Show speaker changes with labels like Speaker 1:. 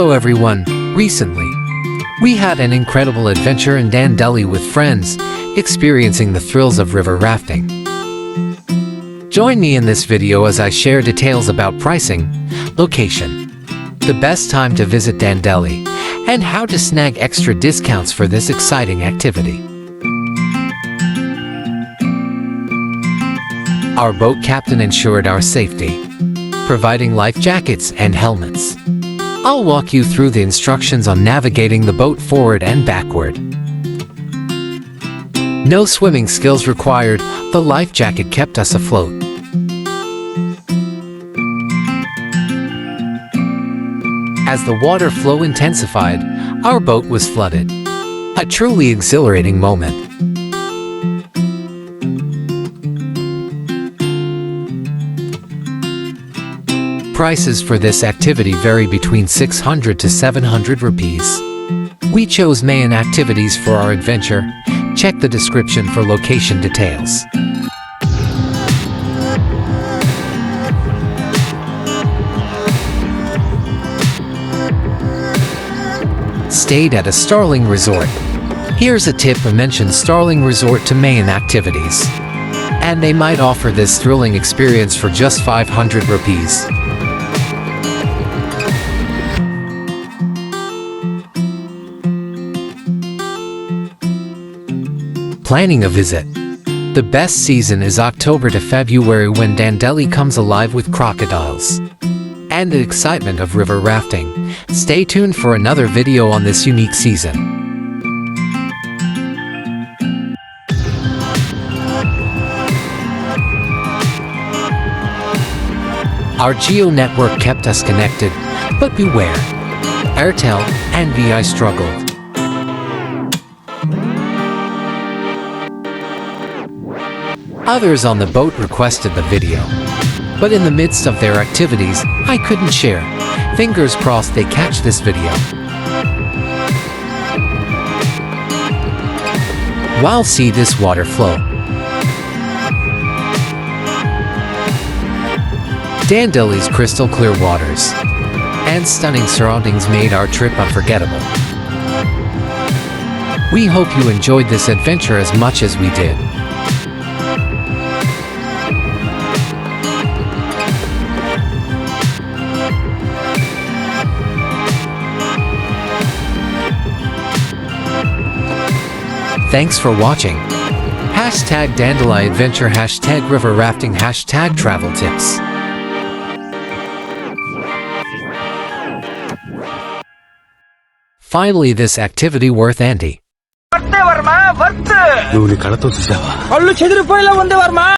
Speaker 1: Hello everyone. Recently, we had an incredible adventure in Dandeli with friends, experiencing the thrills of river rafting. Join me in this video as I share details about pricing, location, the best time to visit Dandeli, and how to snag extra discounts for this exciting activity. Our boat captain ensured our safety, providing life jackets and helmets. I'll walk you through the instructions on navigating the boat forward and backward. No swimming skills required, the life jacket kept us afloat. As the water flow intensified, our boat was flooded. A truly exhilarating moment. Prices for this activity vary between 600 to 700 rupees. We chose Mahan activities for our adventure. Check the description for location details. Stayed at a Starling Resort. Here's a tip: mention Starling Resort to Mahan activities, and they might offer this thrilling experience for just 500 rupees. Planning a visit. The best season is October to February, when Dandeli comes alive with crocodiles and the excitement of river rafting. Stay tuned for another video on this unique season. Our Geo network kept us connected, but beware, Airtel and VI struggled. Others on the boat requested the video, but in the midst of their activities, I couldn't share. Fingers crossed they catch this video. While see this water flow. Dandeli's crystal clear waters and stunning surroundings made our trip unforgettable. We hope you enjoyed this adventure as much as we did. Thanks for watching. Hashtag Dandeli Adventure, hashtag River Rafting, hashtag Travel Tips. Finally, this activity worth Andy.